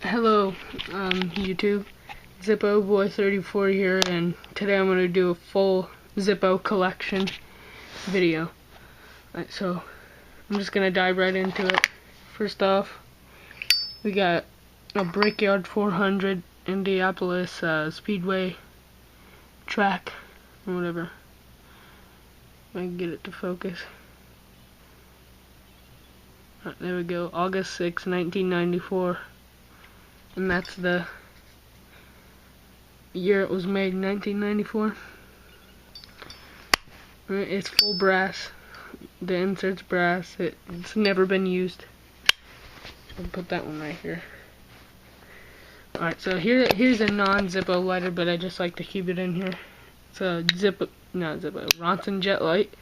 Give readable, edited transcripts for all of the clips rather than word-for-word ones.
Hello, YouTube. Zippo Boy 34 here, and today I'm going to do a full Zippo collection video. Alright, so I'm just going to dive right into it. First off, we got a Brickyard 400 Indianapolis Speedway track, or whatever. If I can get it to focus. Alright, there we go. August 6, 1994. And that's the year it was made, 1994. It's full brass. The insert's brass. It's never been used. I'll put that one right here. Alright, so here's a non-Zippo lighter, but I just like to keep it in here. It's a Ronson Jet Light.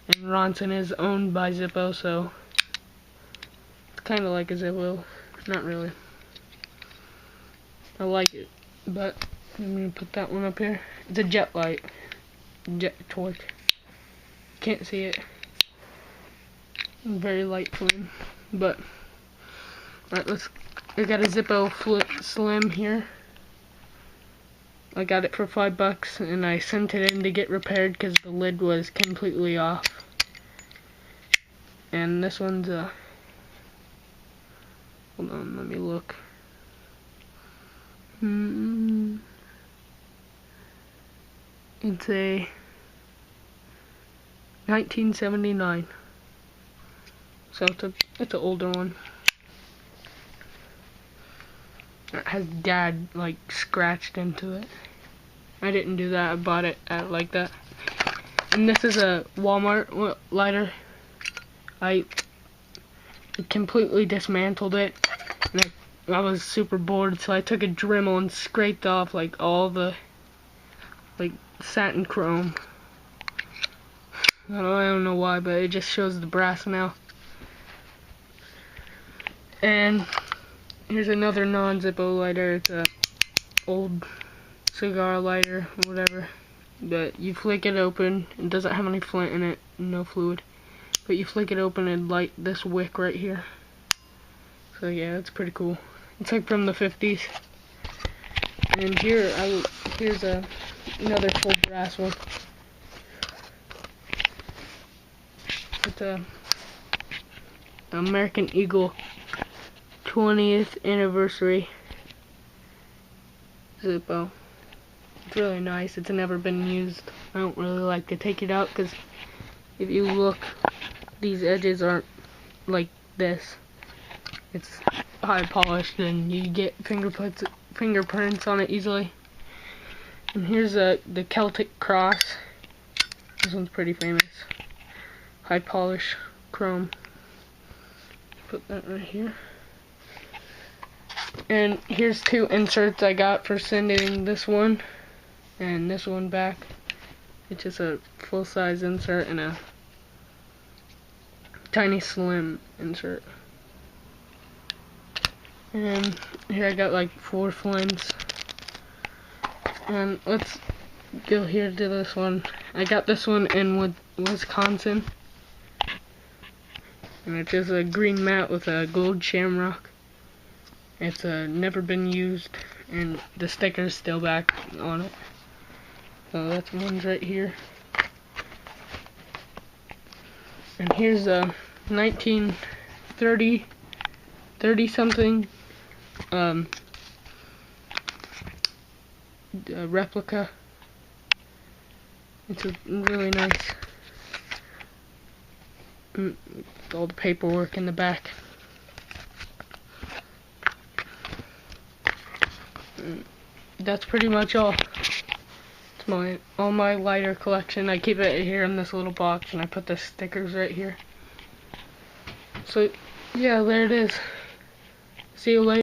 And Ronson is owned by Zippo, so it's kind of like a Zippo. Not really. I like it, but I'm gonna put that one up here. It's a jet light, jet torch. Can't see it. Very light flame, but alright. I got a Zippo Slim here. I got it for $5, and I sent it in to get repaired because the lid was completely off. And this one's hold on, let me look. It's a 1979, so it's an older one. It has Dad like scratched into it. I didn't do that. I bought it at like that. And this is a Walmart lighter. I completely dismantled it, and I was super bored, so I took a Dremel and scraped off like all the satin chrome. I don't know why, but it just shows the brass now. And here's another non-Zippo lighter. It's a old cigar lighter, whatever. But you flick it open. It doesn't have any flint in it, no fluid. But you flick it open and light this wick right here. So yeah, it's pretty cool. It's like from the 50s. And here's another full brass one. It's a American Eagle 20th anniversary Zippo. It's really nice. It's never been used. I don't really like to take it out because if you look, these edges aren't like this. It's high polished and you get fingerprints on it easily. And here's the Celtic Cross. This one's pretty famous. High polish chrome. Put that right here. And here's two inserts I got for sending this one and this one back. It's just a full-size insert and a tiny slim insert. And here I got like 4 flames. And let's go here to this one. I got this one in Wisconsin. And it's just a green mat with a gold shamrock. It's never been used, and the sticker's still back on it. So that's one's right here. And here's a 30-something replica. It's really nice. All the paperwork in the back. That's pretty much all. It's all my lighter collection. I keep it here in this little box, and I put the stickers right here. So yeah, there it is. See you later.